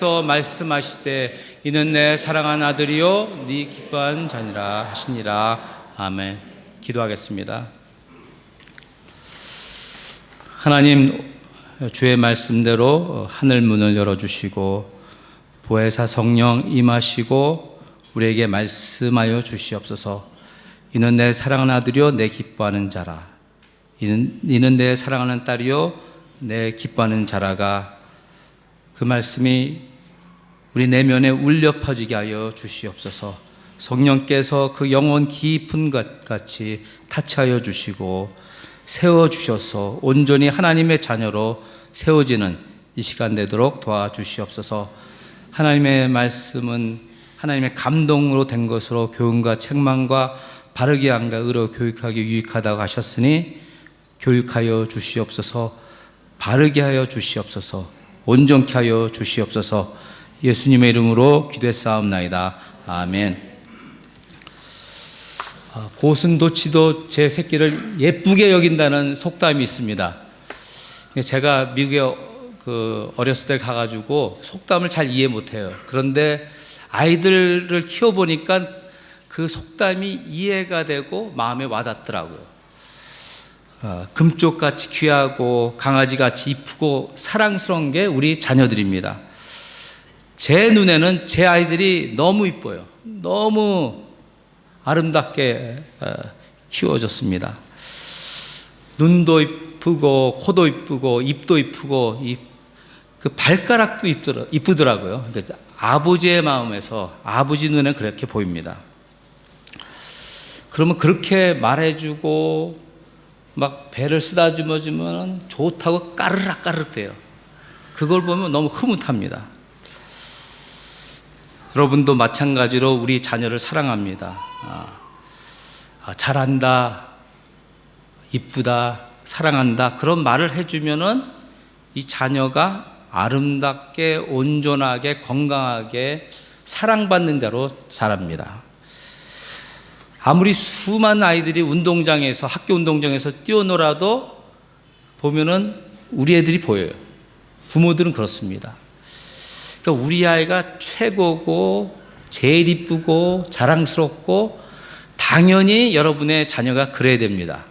또 말씀하시되 이는 내 사랑하는 아들이요 네 기뻐하는 자니라 하시니라. 아멘. 기도하겠습니다. 하나님, 주의 말씀대로 하늘 문을 열어주시고 보혜사 성령 임하시고 우리에게 말씀하여 주시옵소서. 이는 내 사랑하는 아들이요 내 기뻐하는 자라. 이는 내 사랑하는 딸이요 내 기뻐하는 자라가 그 말씀이 우리 내면에 울려 퍼지게 하여 주시옵소서. 성령께서 그 영혼 깊은 것 같이 타치하여 주시고 세워주셔서 온전히 하나님의 자녀로 세워지는 이 시간 되도록 도와주시옵소서. 하나님의 말씀은 하나님의 감동으로 된 것으로 교훈과 책망과 바르게 함과 의로 교육하기 유익하다고 하셨으니 교육하여 주시옵소서. 바르게 하여 주시옵소서. 온전케 하여 주시옵소서. 예수님의 이름으로 기도했사옵나이다. 아멘. 고슴도치도 제 새끼를 예쁘게 여긴다는 속담이 있습니다. 제가 미국에 어렸을 때 가가지고 속담을 잘 이해 못해요. 그런데 아이들을 키워보니까 그 속담이 이해가 되고 마음에 와닿더라고요. 금쪽같이 귀하고 강아지같이 이쁘고 사랑스러운 게 우리 자녀들입니다. 제 눈에는 제 아이들이 너무 이뻐요. 너무 아름답게 키워졌습니다. 눈도 이쁘고 코도 이쁘고 입도 이쁘고 그 발가락도 이쁘더라고요. 그러니까 아버지의 마음에서 아버지 눈에 그렇게 보입니다. 그러면 그렇게 말해주고 막 배를 쓰다듬어주면 좋다고 까르륵 대요. 그걸 보면 너무 흐뭇합니다. 여러분도 마찬가지로 우리 자녀를 사랑합니다. 잘한다, 이쁘다, 사랑한다 그런 말을 해주면은 이 자녀가 아름답게 온전하게 건강하게 사랑받는 자로 자랍니다. 아무리 수많은 아이들이 운동장에서 학교 운동장에서 뛰어놀아도 보면은 우리 애들이 보여요. 부모들은 그렇습니다. 그러니까 우리 아이가 최고고 제일 이쁘고 자랑스럽고 당연히 여러분의 자녀가 그래야 됩니다.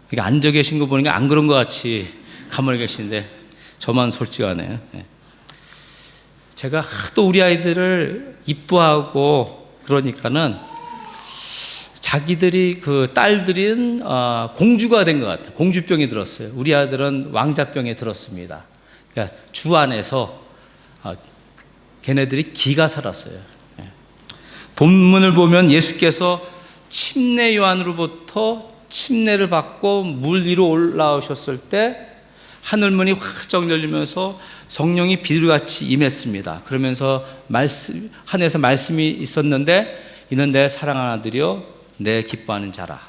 그러니까 앉아 계신 거 보니까 안 그런 것 같이 가만히 계시는데 저만 솔직하네요. 제가 하도 우리 아이들을 이뻐하고 그러니까는 자기들이 그 딸들은 공주가 된 것 같아요. 공주병이 들었어요. 우리 아들은 왕자병에 들었습니다. 그러니까 주 안에서 걔네들이 기가 살았어요. 본문을 보면 예수께서 침례 요한으로부터 침례를 받고 물 위로 올라오셨을 때 하늘문이 활짝 열리면서 성령이 비둘기같이 임했습니다. 그러면서 하늘에서 말씀이 있었는데 이는 내 사랑하는 아들이요 내 기뻐하는 자라.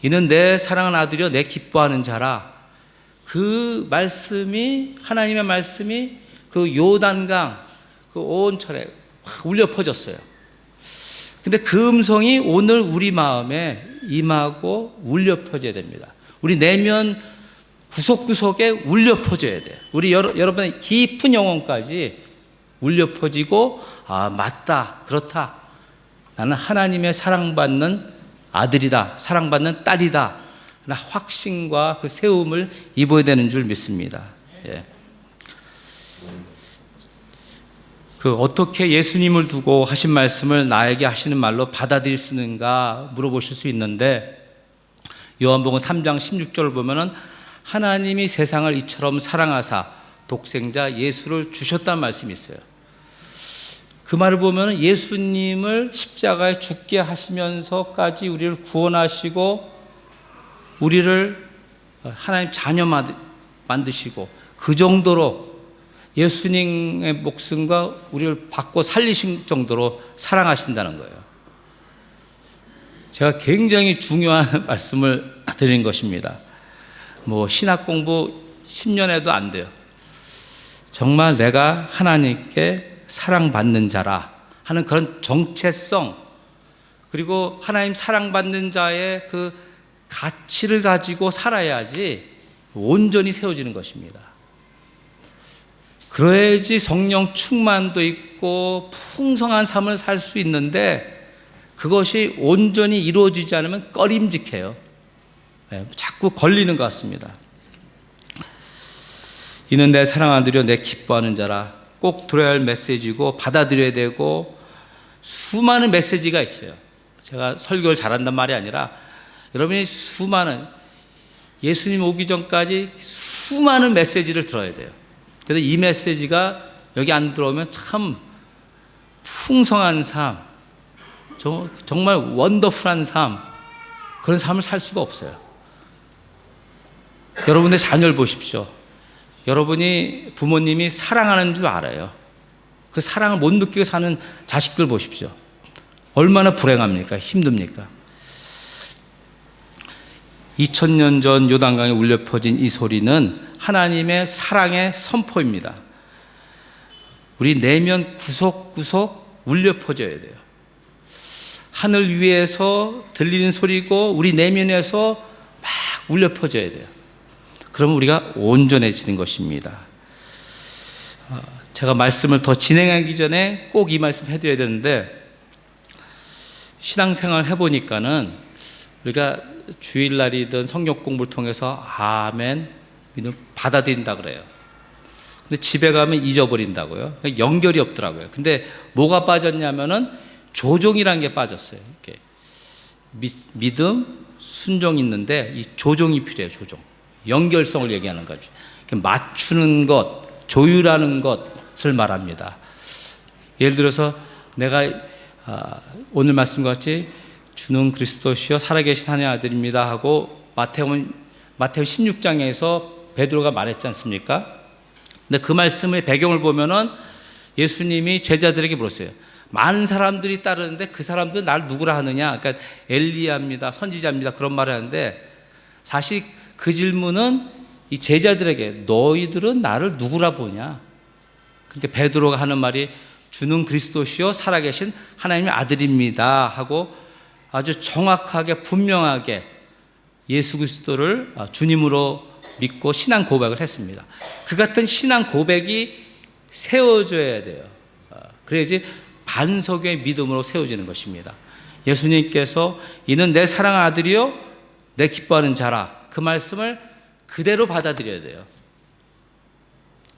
이는 내 사랑하는 아들이요 내 기뻐하는 자라. 그 말씀이 하나님의 말씀이 그 요단강 그 온 철에 확 울려 퍼졌어요. 근데 그 음성이 오늘 우리 마음에 임하고 울려 퍼져야 됩니다. 우리 내면 구석구석에 울려 퍼져야 돼요. 우리 여러분의 깊은 영혼까지 울려 퍼지고 맞다, 그렇다. 나는 하나님의 사랑받는 아들이다, 사랑받는 딸이다. 확신과 그 세움을 입어야 되는 줄 믿습니다. 어떻게 예수님을 두고 하신 말씀을 나에게 하시는 말로 받아들일 수 있는가 물어보실 수 있는데 요한복음 3장 16절을 보면은 하나님이 세상을 이처럼 사랑하사 독생자 예수를 주셨다는 말씀이 있어요. 그 말을 보면 예수님을 십자가에 죽게 하시면서까지 우리를 구원하시고 우리를 하나님 자녀 만드시고 그 정도로 예수님의 목숨과 우리를 받고 살리신 정도로 사랑하신다는 거예요. 제가 굉장히 중요한 말씀을 드린 것입니다. 신학 공부 10년 해도 안 돼요. 정말 내가 하나님께 사랑받는 자라 하는 그런 정체성, 그리고 하나님 사랑받는 자의 그 가치를 가지고 살아야지 온전히 세워지는 것입니다. 그래야지 성령 충만도 있고 풍성한 삶을 살 수 있는데 그것이 온전히 이루어지지 않으면 꺼림직해요. 자꾸 걸리는 것 같습니다. 이는 내 사랑하들여 내 기뻐하는 자라. 꼭 들어야 할 메시지고 받아들여야 되고 수많은 메시지가 있어요. 제가 설교를 잘한단 말이 아니라 여러분이 수많은 예수님 오기 전까지 수많은 메시지를 들어야 돼요. 그래서 이 메시지가 여기 안 들어오면 참 풍성한 삶, 정말 원더풀한 삶, 그런 삶을 살 수가 없어요. 여러분의 자녀를 보십시오. 여러분이 부모님이 사랑하는 줄 알아요. 그 사랑을 못 느끼고 사는 자식들 보십시오. 얼마나 불행합니까? 힘듭니까? 2000년 전 요단강에 울려 퍼진 이 소리는 하나님의 사랑의 선포입니다. 우리 내면 구석구석 울려 퍼져야 돼요. 하늘 위에서 들리는 소리고 우리 내면에서 막 울려 퍼져야 돼요. 그러면 우리가 온전해지는 것입니다. 제가 말씀을 더 진행하기 전에 꼭 이 말씀 해드려야 되는데, 신앙생활 해보니까는 우리가 주일날이든 성경 공부를 통해서 아멘 믿음 받아들인다 그래요. 근데 집에 가면 잊어버린다고요. 그러니까 연결이 없더라고요. 근데 뭐가 빠졌냐면은 조종이라는 게 빠졌어요. 이렇게 믿음, 순종이 있는데 이 조종이 필요해요. 조종. 연결성을 얘기하는 거죠. 맞추는 것, 조율하는 것을 말합니다. 예를 들어서 내가 오늘 말씀과 같이 주는 그리스도시요 살아계신 하나님의 아들입니다 하고 마태복음 16장에서 베드로가 말했지 않습니까? 근데 그 말씀의 배경을 보면은 예수님이 제자들에게 물었어요. 많은 사람들이 따르는데 그 사람들은 나를 누구라 하느냐? 그러니까 엘리야입니다, 선지자입니다, 그런 말을 하는데, 사실 그 질문은 이 제자들에게 너희들은 나를 누구라 보냐? 그러니까 베드로가 하는 말이 주는 그리스도시요 살아계신 하나님의 아들입니다 하고 아주 정확하게 분명하게 예수 그리스도를 주님으로 믿고 신앙 고백을 했습니다. 그 같은 신앙 고백이 세워져야 돼요. 그래야지 반석의 믿음으로 세워지는 것입니다. 예수님께서 이는 내 사랑하는 아들이요 내 기뻐하는 자라, 그 말씀을 그대로 받아들여야 돼요.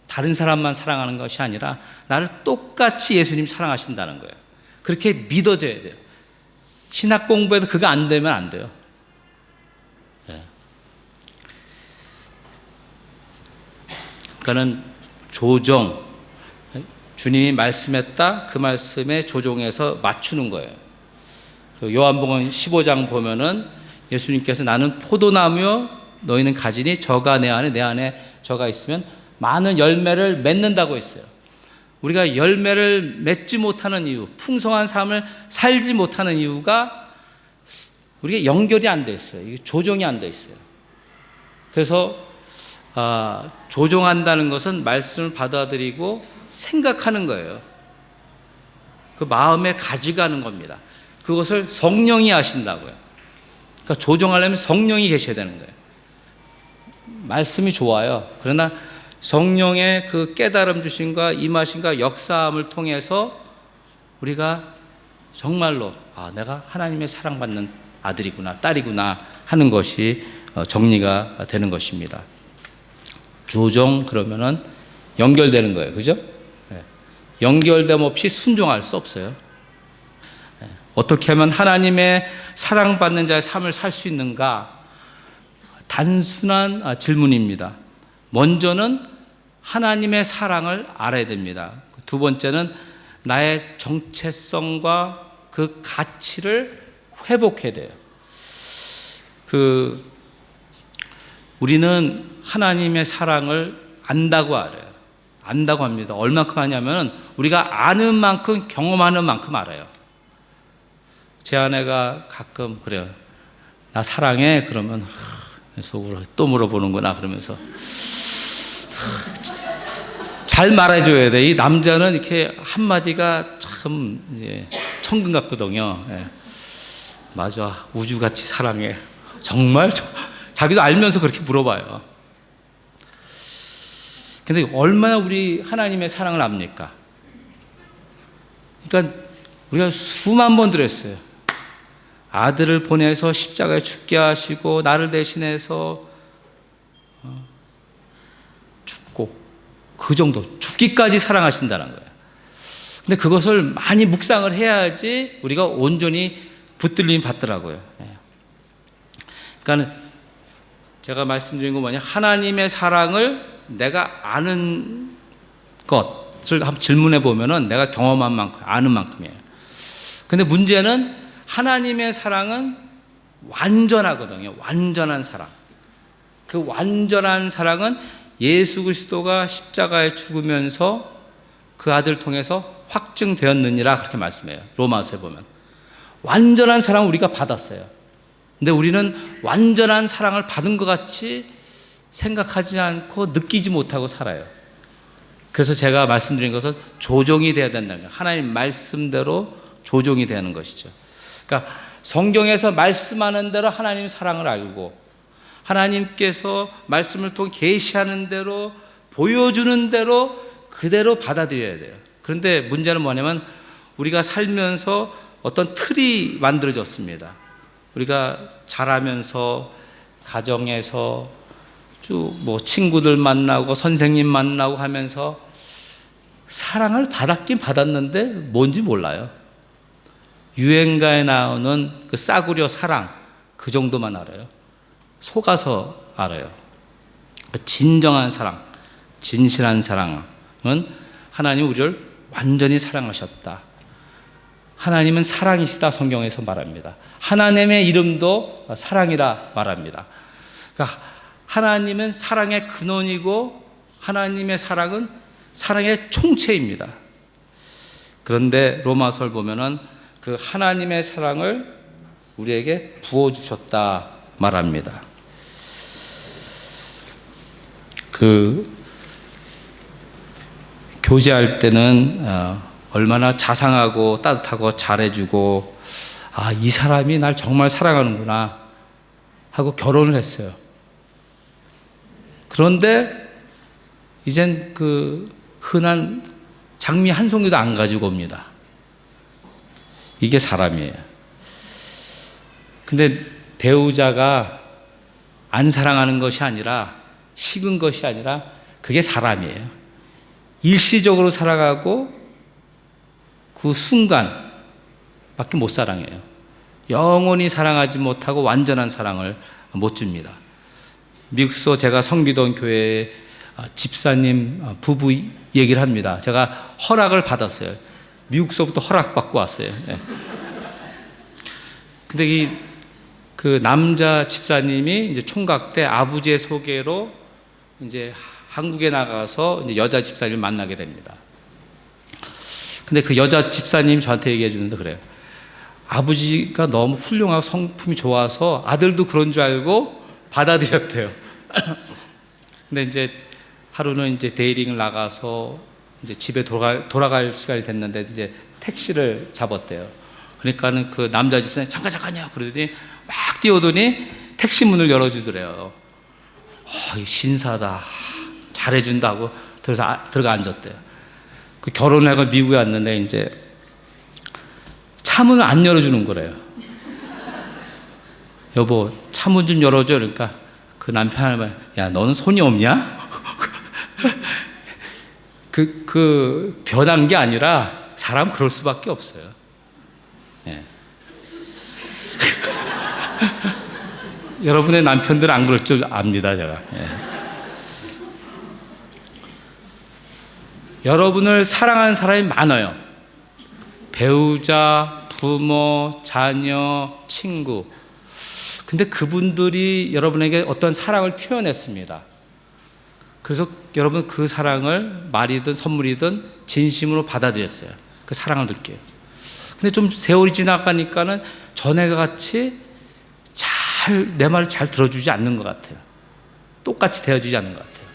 다른 사람만 사랑하는 것이 아니라 나를 똑같이 예수님 사랑하신다는 거예요. 그렇게 믿어져야 돼요. 신학 공부에도 그거 안 되면 안 돼요. 그러니까는 조정, 주님이 말씀했다, 그 말씀에 조종해서 맞추는 거예요. 요한복음 15장 보면은 예수님께서 나는 포도나무요 너희는 가지니 저가 내 안에 저가 있으면 많은 열매를 맺는다고 했어요. 우리가 열매를 맺지 못하는 이유, 풍성한 삶을 살지 못하는 이유가 우리가 연결이 안 돼 있어요. 이게 조정이 안 돼 있어요. 그래서 조종한다는 것은 말씀을 받아들이고 생각하는 거예요. 그 마음에 가져가는 겁니다. 그것을 성령이 하신다고요. 그러니까 조종하려면 성령이 계셔야 되는 거예요. 말씀이 좋아요. 그러나 성령의 그 깨달음 주심과 임하심과 역사함을 통해서 우리가 정말로 내가 하나님의 사랑받는 아들이구나, 딸이구나 하는 것이 정리가 되는 것입니다. 조정 그러면은 연결되는 거예요. 그죠? 연결됨 없이 순종할 수 없어요. 어떻게 하면 하나님의 사랑받는 자의 삶을 살 수 있는가? 단순한 질문입니다. 먼저는 하나님의 사랑을 알아야 됩니다. 두 번째는 나의 정체성과 그 가치를 회복해야 돼요. 우리는 하나님의 사랑을 안다고 알아요. 안다고 합니다. 얼마큼 아냐면 우리가 아는 만큼 경험하는 만큼 알아요. 제 아내가 가끔 그래요. 나 사랑해? 그러면 속으로 또 물어보는구나 그러면서 잘 말해줘야 돼. 이 남자는 이렇게 한마디가 참 천금 같거든요. 맞아, 우주같이 사랑해. 정말 자기도 알면서 그렇게 물어봐요. 근데 얼마나 우리 하나님의 사랑을 압니까? 그러니까 우리가 수만 번 들었어요. 아들을 보내서 십자가에 죽게 하시고 나를 대신해서 죽고, 그 정도 죽기까지 사랑하신다는 거예요. 근데 그것을 많이 묵상을 해야지 우리가 온전히 붙들림 받더라고요. 그러니까 제가 말씀드린 건 뭐냐, 하나님의 사랑을 내가 아는 것을 한번 질문해 보면은 내가 경험한 만큼, 아는 만큼이에요. 근데 문제는 하나님의 사랑은 완전하거든요. 완전한 사랑. 그 완전한 사랑은 예수 그리스도가 십자가에 죽으면서 그 아들 통해서 확증되었느니라, 그렇게 말씀해요. 로마서에 보면 완전한 사랑을 우리가 받았어요. 근데 우리는 완전한 사랑을 받은 것 같이 생각하지 않고 느끼지 못하고 살아요. 그래서 제가 말씀드린 것은 조종이 돼야 된다는 거예요. 하나님 말씀대로 조종이 되는 것이죠. 그러니까 성경에서 말씀하는 대로 하나님 사랑을 알고, 하나님께서 말씀을 통해 계시하는 대로, 보여주는 대로 그대로 받아들여야 돼요. 그런데 문제는 뭐냐면 우리가 살면서 어떤 틀이 만들어졌습니다. 우리가 자라면서 가정에서 쭉 뭐 친구들 만나고 선생님 만나고 하면서 사랑을 받았긴 받았는데 뭔지 몰라요. 유행가에 나오는 그 싸구려 사랑, 그 정도만 알아요. 속아서 알아요. 진정한 사랑, 진실한 사랑은 하나님 우리를 완전히 사랑하셨다. 하나님은 사랑이시다, 성경에서 말합니다. 하나님의 이름도 사랑이라 말합니다. 그러니까 하나님은 사랑의 근원이고 하나님의 사랑은 사랑의 총체입니다. 그런데 로마서를 보면은 그 하나님의 사랑을 우리에게 부어주셨다 말합니다. 그 교제할 때는 얼마나 자상하고 따뜻하고 잘해주고, 아, 이 사람이 날 정말 사랑하는구나 하고 결혼을 했어요. 그런데 이젠 그 흔한 장미 한 송이도 안 가지고 옵니다. 이게 사람이에요. 근데 배우자가 안 사랑하는 것이 아니라, 식은 것이 아니라 그게 사람이에요. 일시적으로 사랑하고 그 순간 밖에 못 사랑해요. 영원히 사랑하지 못하고 완전한 사랑을 못 줍니다. 미국서 제가 섬기던 교회에 집사님 부부 얘기를 합니다. 제가 허락을 받았어요. 미국서부터 허락받고 왔어요. 네. 근데 그 남자 집사님이 이제 총각 때 아버지의 소개로 이제 한국에 나가서 이제 여자 집사님을 만나게 됩니다. 근데 그 여자 집사님이 저한테 얘기해 주는데 그래요. 아버지가 너무 훌륭하고 성품이 좋아서 아들도 그런 줄 알고 받아들였대요. 근데 이제 하루는 이제 데이링을 나가서 이제 집에 돌아갈 시간이 됐는데 이제 택시를 잡았대요. 그러니까는 그 남자 집사님이 잠깐요. 그러더니 막 뛰어오더니 택시 문을 열어주더래요. 신사다. 잘해준다고 들어가 앉았대요. 그 결혼을 하고 미국에 왔는데 이제 차문을 안 열어주는 거래요. 여보, 차문 좀 열어줘. 그러니까 그 남편이, 야, 너는 손이 없냐? 그 변한 게 아니라 사람 그럴 수밖에 없어요. 예. 여러분의 남편들은 안 그럴 줄 압니다, 제가. 예. 여러분을 사랑하는 사람이 많아요. 배우자, 부모, 자녀, 친구. 근데 그분들이 여러분에게 어떤 사랑을 표현했습니다. 그래서 여러분 그 사랑을 말이든 선물이든 진심으로 받아들였어요. 그 사랑을 느껴요. 근데 좀 세월이 지나가니까는 전에가 같이 내 말을 잘 들어주지 않는 것 같아요. 똑같이 대해주지 않는 것 같아요.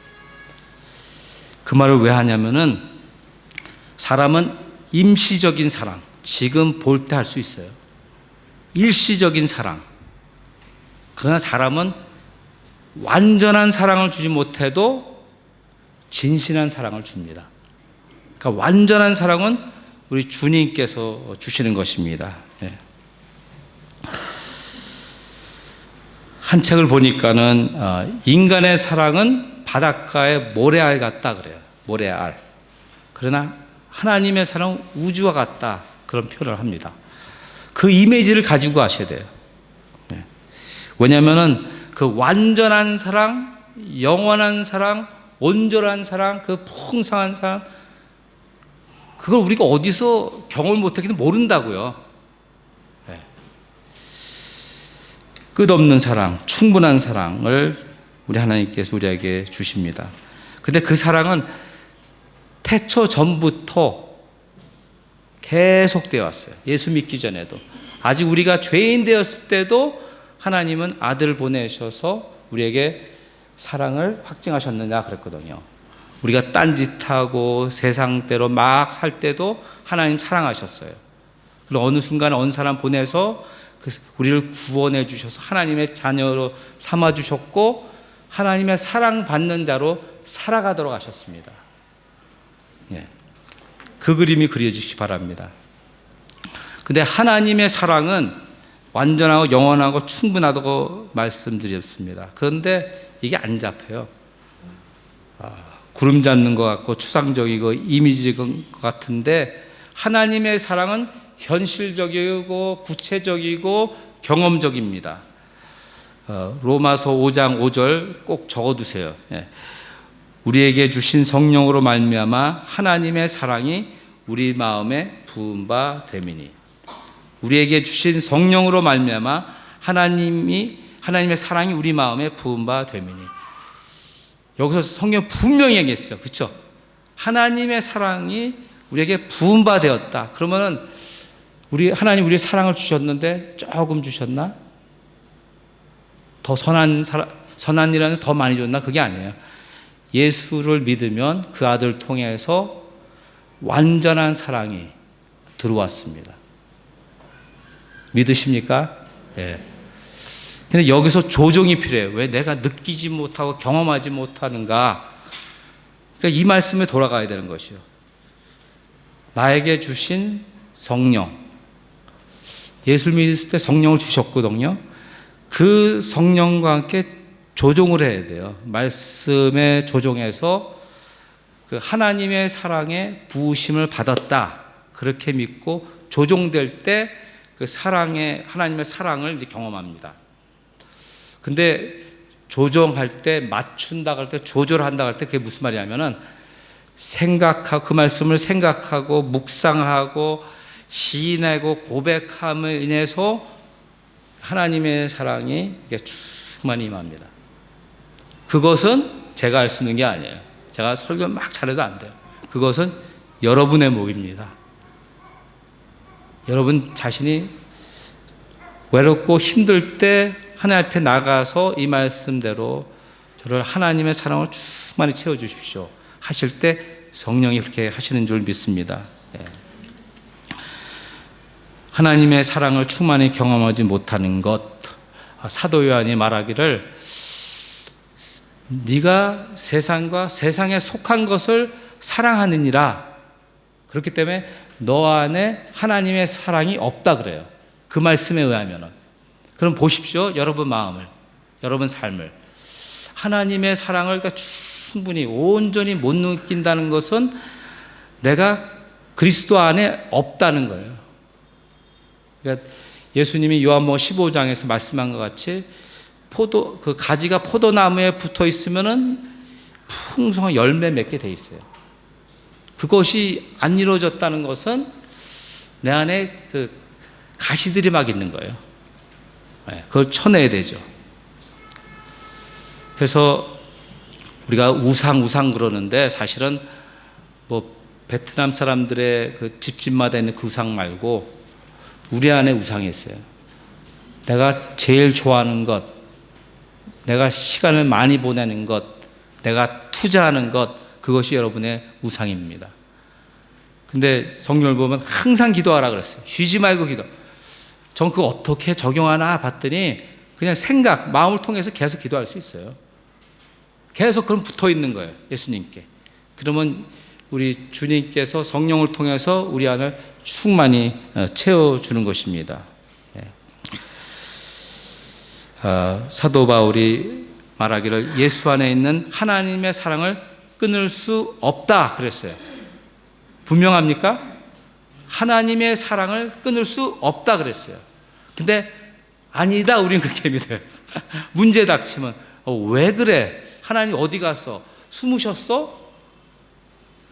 그 말을 왜 하냐면은 사람은 임시적인 사랑, 지금 볼 때 할 수 있어요. 일시적인 사랑. 그러나 사람은 완전한 사랑을 주지 못해도 진실한 사랑을 줍니다. 그러니까 완전한 사랑은 우리 주님께서 주시는 것입니다. 예. 한 책을 보니까는 인간의 사랑은 바닷가의 모래알 같다 그래요. 모래알. 그러나 하나님의 사랑은 우주와 같다, 그런 표현을 합니다. 그 이미지를 가지고 가셔야 돼요. 네. 왜냐하면은 그 완전한 사랑, 영원한 사랑, 온전한 사랑, 그 풍성한 사랑, 그걸 우리가 어디서 경험을 못하기는 모른다고요. 네. 끝없는 사랑, 충분한 사랑을 우리 하나님께서 우리에게 주십니다. 근데 그 사랑은 태초 전부터 계속되어 왔어요. 예수 믿기 전에도. 아직 우리가 죄인 되었을 때도 하나님은 아들을 보내셔서 우리에게 사랑을 확증하셨느냐 그랬거든요. 우리가 딴짓하고 세상대로 막 살 때도 하나님 사랑하셨어요. 그리고 어느 순간 어느 사람 보내서 우리를 구원해 주셔서 하나님의 자녀로 삼아 주셨고 하나님의 사랑받는 자로 살아가도록 하셨습니다. 예. 그 그림이 그려지시기 바랍니다. 근데 하나님의 사랑은 완전하고 영원하고 충분하다고 말씀드렸습니다. 그런데 이게 안 잡혀요. 구름 잡는 것 같고 추상적이고 이미지적인 것 같은데 하나님의 사랑은 현실적이고 구체적이고 경험적입니다. 로마서 5장 5절 꼭 적어두세요. 예. 우리에게 주신 성령으로 말미암아 하나님의 사랑이 우리 마음에 부은 바 됨이니. 우리에게 주신 성령으로 말미암아 하나님의 사랑이 우리 마음에 부은 바 됨이니. 여기서 성경 분명히 얘기했어요. 그렇죠? 하나님의 사랑이 우리에게 부은 바 되었다. 그러면은 하나님 우리의 사랑을 주셨는데 조금 주셨나? 더 선한 일하는 더 많이 줬나? 그게 아니에요. 예수를 믿으면 그 아들 통해서 완전한 사랑이 들어왔습니다. 믿으십니까? 예. 근데 여기서 조정이 필요해요. 왜 내가 느끼지 못하고 경험하지 못하는가? 그러니까 이 말씀에 돌아가야 되는 것이요. 나에게 주신 성령. 예수를 믿을 때 성령을 주셨거든요. 그 성령과 함께 조종을 해야 돼요. 말씀에 조종해서 그 하나님의 사랑에 부으심을 받았다. 그렇게 믿고 조종될 때 그 하나님의 사랑을 이제 경험합니다. 근데 조정할 때, 맞춘다 할 때, 조절한다 할 때 그게 무슨 말이냐면은 그 말씀을 생각하고 묵상하고 시인하고 고백함을 인해서 하나님의 사랑이 충만히 임합니다. 그것은 제가 할 수 있는 게 아니에요. 제가 설교 막 잘해도 안 돼요. 그것은 여러분의 몫입니다. 여러분 자신이 외롭고 힘들 때 하나님 앞에 나가서 이 말씀대로 저를 하나님의 사랑을 충만히 채워주십시오 하실 때 성령이 그렇게 하시는 줄 믿습니다. 네. 하나님의 사랑을 충만히 경험하지 못하는 것, 사도 요한이 말하기를 네가 세상과 세상에 속한 것을 사랑하느니라. 그렇기 때문에 너 안에 하나님의 사랑이 없다 그래요. 그 말씀에 의하면은. 그럼 보십시오. 여러분 마음을, 여러분 삶을. 하나님의 사랑을 그러니까 충분히 온전히 못 느낀다는 것은 내가 그리스도 안에 없다는 거예요. 그러니까 예수님이 요한복음 15장에서 말씀한 것 같이 그 가지가 포도나무에 붙어 있으면은 풍성한 열매 맺게 돼 있어요. 그것이 안 이루어졌다는 것은 내 안에 그 가시들이 막 있는 거예요. 그걸 쳐내야 되죠. 그래서 우리가 우상 그러는데 사실은 뭐 베트남 사람들의 그 집집마다 있는 그 우상 말고 우리 안에 우상이 있어요. 내가 제일 좋아하는 것, 내가 시간을 많이 보내는 것, 내가 투자하는 것, 그것이 여러분의 우상입니다. 근데 성경을 보면 항상 기도하라 그랬어요. 쉬지 말고 기도. 전 그거 어떻게 적용하나 봤더니 그냥 마음을 통해서 계속 기도할 수 있어요. 계속 그럼 붙어 있는 거예요. 예수님께. 그러면 우리 주님께서 성령을 통해서 우리 안을 충만히 채워주는 것입니다. 사도 바울이 말하기를 예수 안에 있는 하나님의 사랑을 끊을 수 없다 그랬어요. 분명합니까? 하나님의 사랑을 끊을 수 없다 그랬어요. 근데 아니다, 우리는 그렇게 믿어요. 문제 닥치면 왜 그래? 하나님 어디 갔어? 숨으셨어?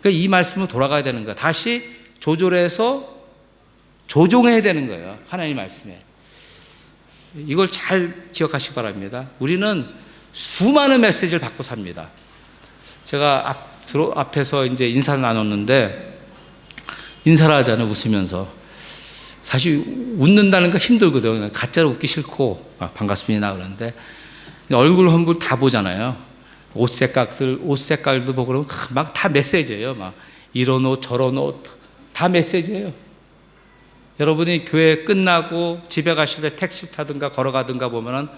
그러니까 이 말씀으로 돌아가야 되는 거야. 다시 조절해서 조종해야 되는 거예요. 하나님 말씀에. 이걸 잘 기억하시기 바랍니다. 우리는 수많은 메시지를 받고 삽니다. 제가 앞에서 이제 인사를 나눴는데, 인사를 하잖아요, 웃으면서. 사실 웃는다는 거 힘들거든요. 가짜로 웃기 싫고, 반갑습니다 그러는데, 얼굴 험불 다 보잖아요. 옷 색깔도 보고 그러면 막 다 메시지예요. 막 이런 옷, 저런 옷, 다 메시지예요. 여러분이 교회 끝나고 집에 가실 때 택시 타든가 걸어가든가 보면은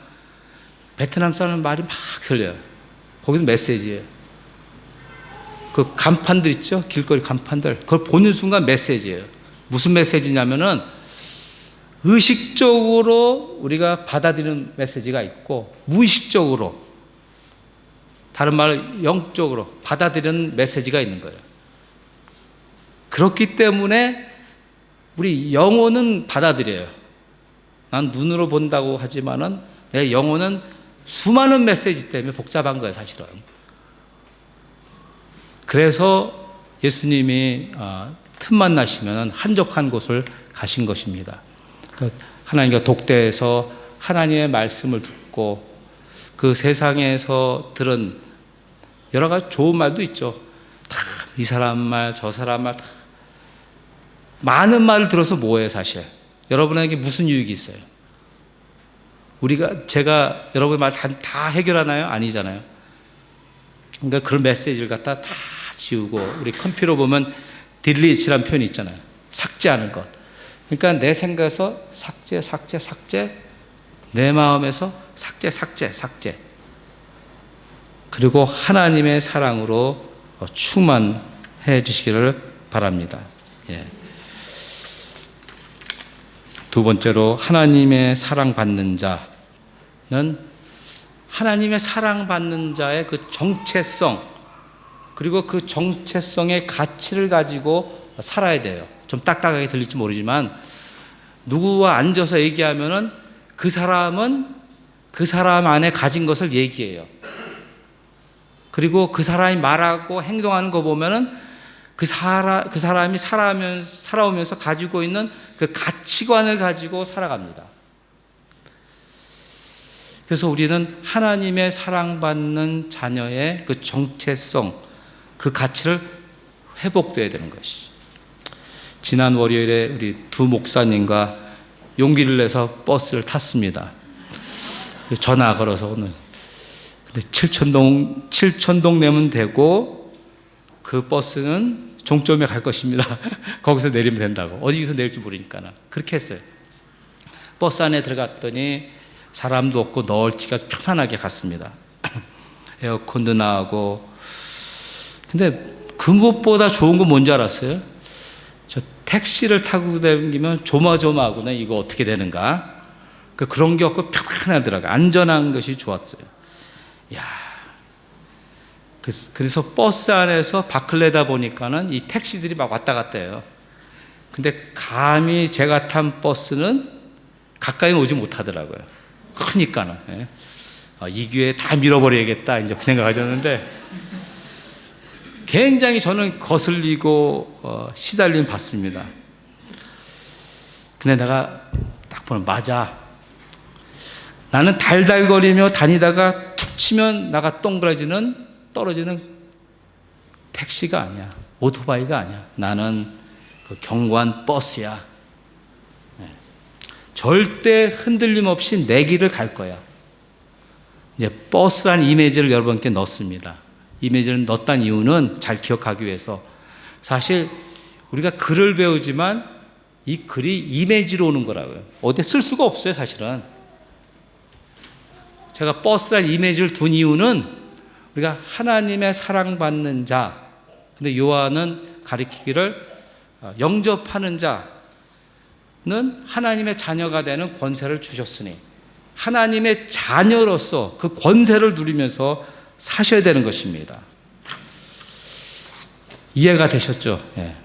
베트남 사람 말이 막 들려요. 거기도 메시지예요. 그 간판들 있죠? 길거리 간판들. 그걸 보는 순간 메시지예요. 무슨 메시지냐면은 의식적으로 우리가 받아들이는 메시지가 있고, 무의식적으로, 다른 말로 영적으로 받아들이는 메시지가 있는 거예요. 그렇기 때문에 우리 영혼은 받아들여요. 난 눈으로 본다고 하지만은 내 영혼은 수많은 메시지 때문에 복잡한 거예요, 사실은. 그래서 예수님이 틈만 나시면 한적한 곳을 가신 것입니다. 하나님과 독대해서 하나님의 말씀을 듣고, 그 세상에서 들은 여러 가지 좋은 말도 있죠. 다 이 사람 말, 저 사람 말, 다 많은 말을 들어서 뭐예요, 사실? 여러분에게 무슨 유익이 있어요? 제가 여러분의 말 다 해결하나요? 아니잖아요. 그러니까 그런 메시지를 갖다 다 지우고, 우리 컴퓨터 보면 딜리트라는 표현이 있잖아요. 삭제하는 것. 그러니까 내 생각에서 삭제, 내 마음에서 삭제. 그리고 하나님의 사랑으로 충만해 주시기를 바랍니다. 예. 두 번째로, 하나님의 사랑받는 자는 하나님의 사랑받는 자의 그 정체성, 그리고 그 정체성의 가치를 가지고 살아야 돼요. 좀 딱딱하게 들릴지 모르지만, 누구와 앉아서 얘기하면은 그 사람은 그 사람 안에 가진 것을 얘기해요. 그리고 그 사람이 말하고 행동하는 거 보면은 그 사람이 살아오면서 가지고 있는 그 가치관을 가지고 살아갑니다. 그래서 우리는 하나님의 사랑받는 자녀의 그 정체성, 그 가치를 회복돼야 되는 것이죠. 지난 월요일에 우리 두 목사님과 용기를 내서 버스를 탔습니다. 전화 걸어서 오늘. 근데 칠천동 내면 되고, 그 버스는 종점에 갈 것입니다. 거기서 내리면 된다고. 어디서 내릴지 모르니까. 그렇게 했어요. 버스 안에 들어갔더니 사람도 없고 널찍해서 편안하게 갔습니다. 에어컨도 나오고. 근데 그 무엇보다 좋은 건 뭔지 알았어요? 저 택시를 타고 다니면 조마조마하구나. 이거 어떻게 되는가? 그런 게 없고 편안하더라고요. 안전한 것이 좋았어요. 야, 그래서 버스 안에서 밖을 내다 보니까는 이 택시들이 막 왔다 갔다 해요. 근데 감히 제가 탄 버스는 가까이 오지 못하더라고요. 크니까는. 예. 이 기회에 다 밀어버려야겠다, 이제 그 생각하셨는데, 굉장히 저는 거슬리고 시달림 받습니다. 근데 내가 딱 보면, 맞아. 나는 달달거리며 다니다가 툭 치면 나가 떨어지는 택시가 아니야. 오토바이가 아니야. 나는 그 견고한 버스야. 네. 절대 흔들림 없이 내 길을 갈 거야. 이제 버스라는 이미지를 여러분께 넣습니다. 이미지를 넣었다는 이유는 잘 기억하기 위해서, 사실 우리가 글을 배우지만 이 글이 이미지로 오는 거라고요. 어디에 쓸 수가 없어요, 사실은. 제가 버스라는 이미지를 둔 이유는 우리가 하나님의 사랑받는 자, 근데 요한은 가리키기를 영접하는 자는 하나님의 자녀가 되는 권세를 주셨으니 하나님의 자녀로서 그 권세를 누리면서 사셔야 되는 것입니다. 이해가 되셨죠? 예.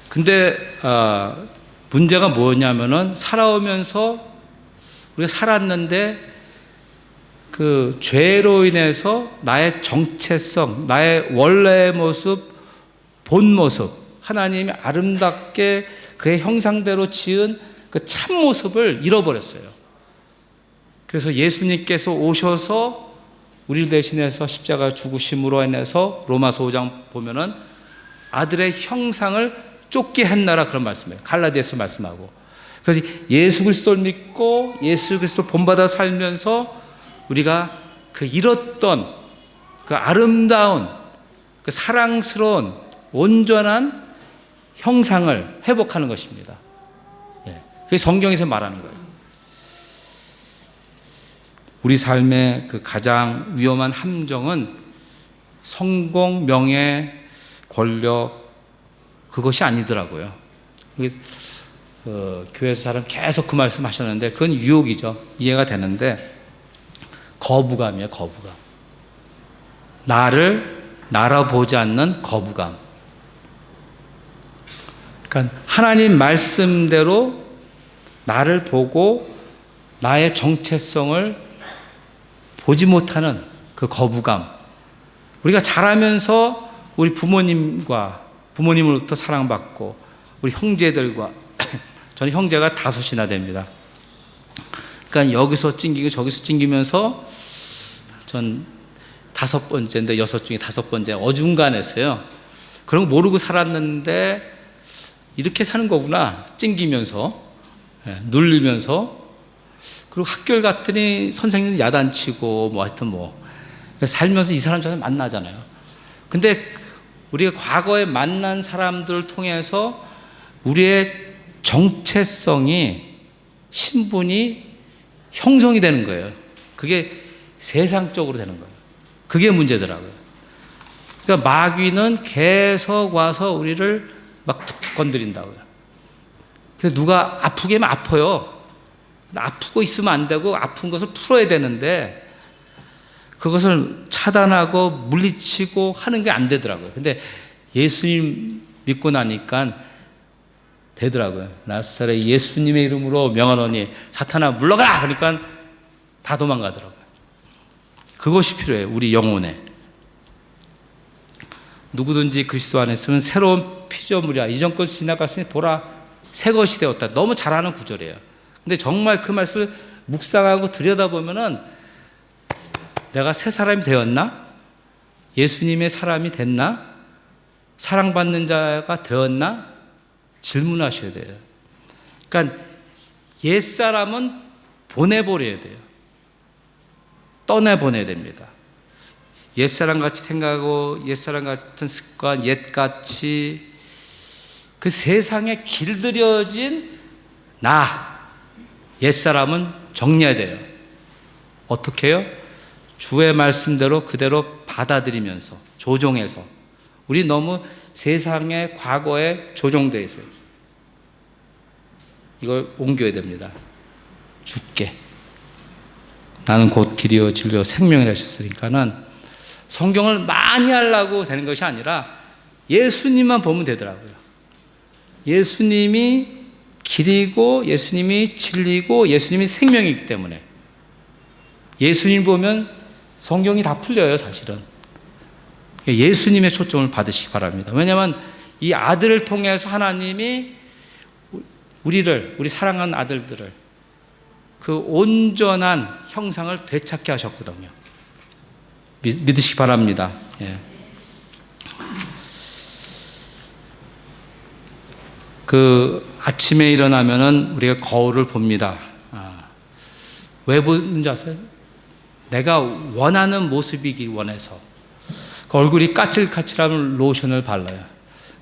근데 문제가 뭐냐면은 살아오면서 우리가 살았는데 그 죄로 인해서 나의 정체성, 나의 원래의 모습, 본 모습, 하나님이 아름답게 그의 형상대로 지은 그 참모습을 잃어버렸어요. 그래서 예수님께서 오셔서 우리를 대신해서 십자가 죽으심으로 인해서 로마서 5장 보면은 아들의 형상을 쫓게 했나라 그런 말씀이에요. 갈라디아서 말씀하고. 그래서 예수 그리스도를 믿고 예수 그리스도 본받아 살면서 우리가 그 잃었던 그 아름다운 그 사랑스러운 온전한 형상을 회복하는 것입니다. 예. 그게 성경에서 말하는 거예요. 우리 삶의 그 가장 위험한 함정은 성공, 명예, 권력 그것이 아니더라고요. 교회에서 사람 계속 그 말씀 하셨는데 그건 유혹이죠. 이해가 되는데 거부감이에요. 거부감. 나를 알아보지 않는 거부감. 그러니까 하나님 말씀대로 나를 보고 나의 정체성을 보지 못하는 그 거부감. 우리가 자라면서 우리 부모님으로부터 사랑받고 우리 형제들과 저는 형제가 5이나 됩니다. 그러니까 여기서 찡기고 저기서 찡기면서 전 5번째인데 6 중에 5번째 어중간했어요. 그런 거 모르고 살았는데 이렇게 사는 거구나. 찡기면서 눌리면서 그리고 학교를 갔더니 선생님 야단치고 뭐 하여튼 뭐 살면서 이 사람 저 사람 만나잖아요. 근데 우리가 과거에 만난 사람들을 통해서 우리의 정체성이 신분이 형성이 되는 거예요. 그게 세상적으로 되는 거예요. 그게 문제더라고요. 그러니까 마귀는 계속 와서 우리를 막 툭툭 건드린다고요. 그래서 누가 아프게 하면 아파요. 아프고 있으면 안 되고 아픈 것을 풀어야 되는데 그것을 차단하고 물리치고 하는 게 안 되더라고요. 근데 예수님 믿고 나니까 되더라고요. 나사렛 예수님의 이름으로 명하노니 사탄아 물러가라! 그러니까 다 도망가더라고요. 그것이 필요해요. 우리 영혼에. 누구든지 그리스도 안에 있으면 새로운 피조물이야. 이전 것이 지나갔으니 보라 새 것이 되었다. 너무 잘하는 구절이에요. 근데 정말 그 말씀을 묵상하고 들여다보면은 내가 새 사람이 되었나? 예수님의 사람이 됐나? 사랑받는 자가 되었나? 질문하셔야 돼요. 그러니까 옛사람은 보내버려야 돼요. 떠내보내야 됩니다. 옛사람 같이 생각하고 옛사람 같은 습관, 옛같이 그 세상에 길들여진 나, 옛사람은 정리해야 돼요. 어떻게 해요? 주의 말씀대로 그대로 받아들이면서 조종해서. 우리 너무 세상의 과거에 조종되어 있어요. 이걸 옮겨야 됩니다. 죽게. 나는 곧 길이요 진리요 생명이라 하셨으니까는 성경을 많이 하려고 되는 것이 아니라 예수님만 보면 되더라고요. 예수님이 길이고 예수님이 진리고 예수님이 생명이기 때문에 예수님 보면 성경이 다 풀려요. 사실은 예수님의 초점을 받으시기 바랍니다. 왜냐하면 이 아들을 통해서 하나님이 우리 사랑하는 아들들을 그 온전한 형상을 되찾게 하셨거든요. 믿으시기 바랍니다. 예. 그 아침에 일어나면은 우리가 거울을 봅니다. 왜 보는지 아세요? 내가 원하는 모습이길 원해서. 그 얼굴이 까칠까칠하면 로션을 발라요.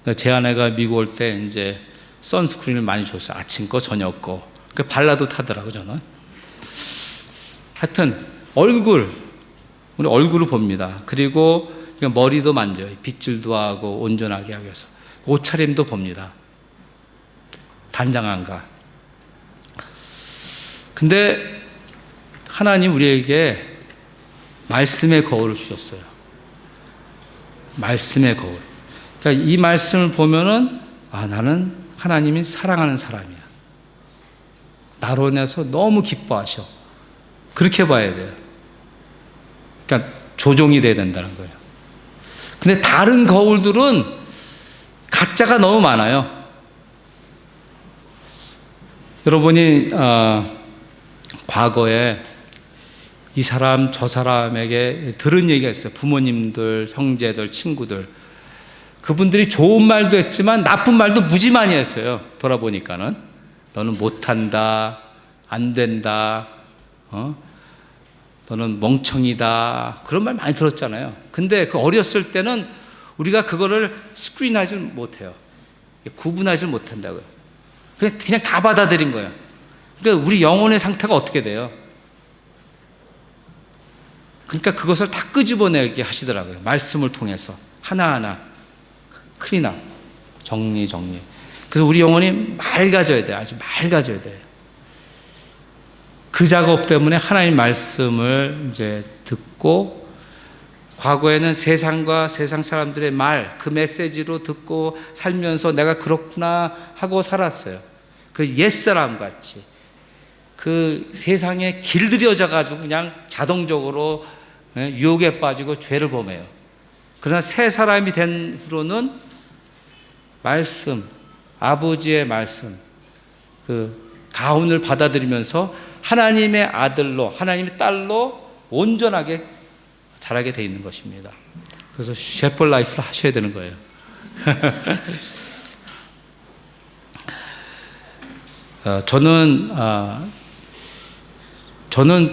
그러니까 제 아내가 미국 올 때 이제 선스크린을 많이 줬어요. 아침 거, 저녁 거. 그 발라도 타더라고요, 저는. 하여튼, 우리 얼굴을 봅니다. 그리고 그러니까 머리도 만져요. 빗질도 하고 온전하게 하기 위해서. 옷차림도 봅니다. 단장한가. 근데 하나님 우리에게 말씀의 거울을 주셨어요. 말씀의 거울. 그러니까 이 말씀을 보면은 나는 하나님이 사랑하는 사람이야. 나로 인해서 너무 기뻐하셔. 그렇게 봐야 돼요. 그러니까 조종이 돼야 된다는 거예요. 근데 다른 거울들은 가짜가 너무 많아요. 여러분이 과거에 이 사람 저 사람에게 들은 얘기가 있어요. 부모님들, 형제들, 친구들. 그분들이 좋은 말도 했지만 나쁜 말도 무지 많이 했어요. 돌아보니까는 너는 못한다, 안 된다, 너는 멍청이다, 그런 말 많이 들었잖아요. 근데 그 어렸을 때는 우리가 그거를 스크린하지 못해요. 구분하지 못한다고요. 그냥 다 받아들인 거예요. 그러니까 우리 영혼의 상태가 어떻게 돼요? 그러니까 그것을 다 끄집어내게 하시더라고요. 말씀을 통해서 하나하나 클린업, 정리. 그래서 우리 영혼이 맑아져야 돼요. 아주 맑아져야 돼요. 그 작업 때문에 하나님 말씀을 이제 듣고, 과거에는 세상과 세상 사람들의 말, 그 메시지로 듣고 살면서 내가 그렇구나 하고 살았어요. 그 옛사람 같이 그 세상에 길들여져 가지고 그냥 자동적으로 유혹에 빠지고 죄를 범해요. 그러나 새 사람이 된 후로는 말씀, 아버지의 말씀, 그 가훈을 받아들이면서 하나님의 아들로, 하나님의 딸로 온전하게 자라게 돼 있는 것입니다. 그래서 셰퍼드 라이프를 하셔야 되는 거예요. 저는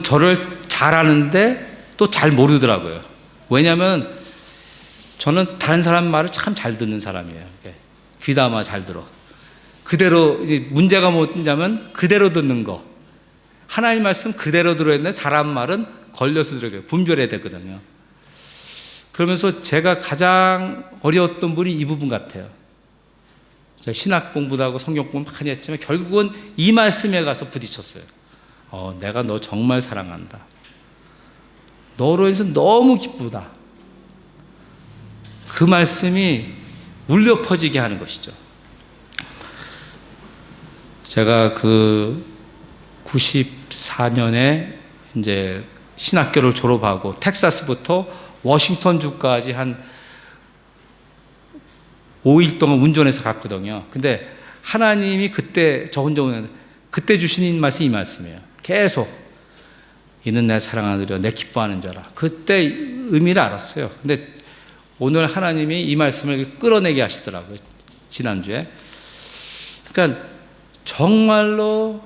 저를 잘 아는데 또 잘 모르더라고요. 왜냐하면 저는 다른 사람 말을 참 잘 듣는 사람이에요. 귀담아 잘 들어. 그대로 이제 문제가 뭐냐면 그대로 듣는 거. 하나님 말씀 그대로 들어야 되는데 사람 말은 걸려서 들어요. 분별해야 되거든요. 그러면서 제가 가장 어려웠던 분이 이 부분 같아요. 제가 신학 공부도 하고 성경 공부 많이 했지만 결국은 이 말씀에 가서 부딪혔어요. 내가 너 정말 사랑한다. 너로 해서 너무 기쁘다. 그 말씀이 울려 퍼지게 하는 것이죠. 제가 그 94년에 이제 신학교를 졸업하고 텍사스부터 워싱턴 주까지 한 5일 동안 운전해서 갔거든요. 근데 하나님이 그때 저 혼자 오는 그때 주신 말씀이 이 말씀이에요. 계속 이는 내 사랑하는 아들이여 내 기뻐하는 자라. 그때 의미를 알았어요. 근데 오늘 하나님이 이 말씀을 끌어내게 하시더라고요. 지난주에. 그러니까 정말로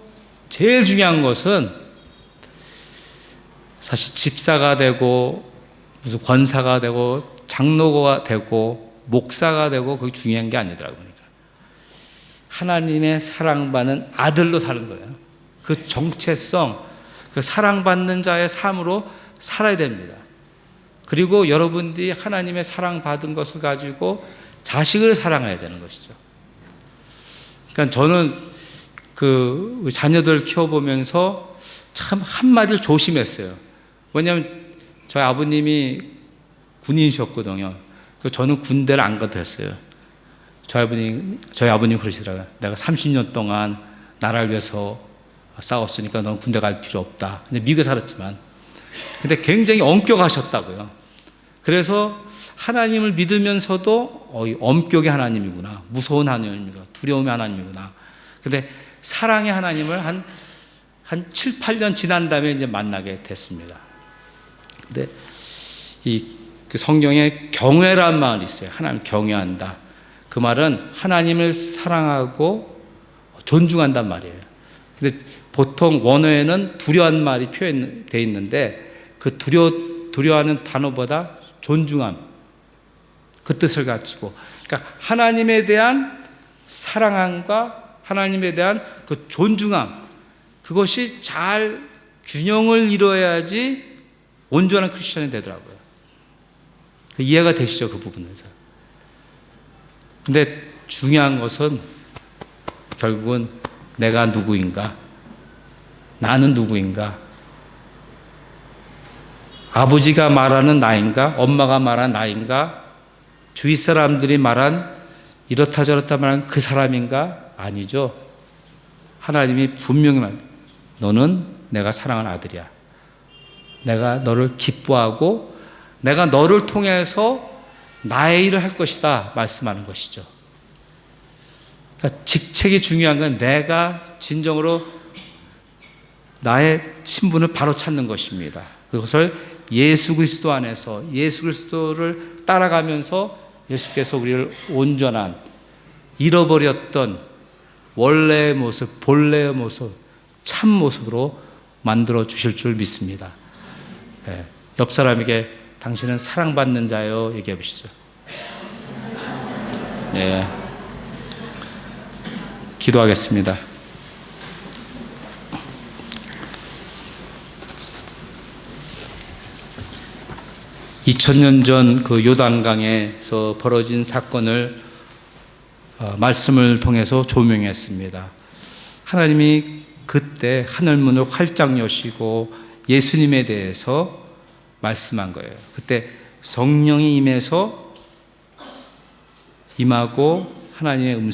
제일 중요한 것은 사실 집사가 되고 무슨 권사가 되고 장로가 되고 목사가 되고 그게 중요한 게 아니더라고요. 그러니까 하나님의 사랑받는 아들로 사는 거예요. 그 정체성, 그 사랑받는 자의 삶으로 살아야 됩니다. 그리고 여러분들이 하나님의 사랑받은 것을 가지고 자식을 사랑해야 되는 것이죠. 그러니까 저는 그 자녀들 키워보면서 참 한마디를 조심했어요. 왜냐하면 저희 아버님이 군인이셨거든요. 저는 군대를 안 가도 됐어요. 저희 아버님 그러시더라고요. 내가 30년 동안 나라를 위해서 싸웠으니까 넌 군대 갈 필요 없다. 근데 미국에 살았지만. 근데 굉장히 엄격하셨다고요. 그래서 하나님을 믿으면서도 엄격의 하나님이구나. 무서운 하나님이구나. 두려움의 하나님이구나. 근데 사랑의 하나님을 한 7, 8년 지난 다음에 이제 만나게 됐습니다. 근데 그 성경에 경외란 말이 있어요. 하나님 경외한다. 그 말은 하나님을 사랑하고 존중한단 말이에요. 근데 보통 원어에는 두려워하는 말이 표현되어 있는데 그 두려워하는 단어보다 존중함, 그 뜻을 가지고, 그러니까 하나님에 대한 사랑함과 하나님에 대한 그 존중함, 그것이 잘 균형을 이루어야지 온전한 크리스천이 되더라고요. 이해가 되시죠? 그 부분에서. 근데 중요한 것은 결국은 내가 누구인가? 나는 누구인가? 아버지가 말하는 나인가? 엄마가 말한 나인가? 주위 사람들이 말한 이렇다 저렇다 말한 그 사람인가? 아니죠. 하나님이 분명히 너는 내가 사랑하는 아들이야. 내가 너를 기뻐하고 내가 너를 통해서 나의 일을 할 것이다 말씀하는 것이죠. 그러니까 직책이 중요한 건 내가 진정으로 나의 신분을 바로 찾는 것입니다. 그것을 예수 그리스도 안에서 예수 그리스도를 따라가면서 예수께서 우리를 온전한 잃어버렸던 원래의 모습, 본래의 모습, 참 모습으로 만들어 주실 줄 믿습니다. 네. 옆 사람에게 당신은 사랑받는 자요 얘기해 보시죠. 네. 기도하겠습니다. 2000년 전 그 요단강에서 벌어진 사건을 말씀을 통해서 조명했습니다. 하나님이 그때 하늘문을 활짝 여시고 예수님에 대해서 말씀한 거예요. 그때 성령이 임하고 하나님의 음성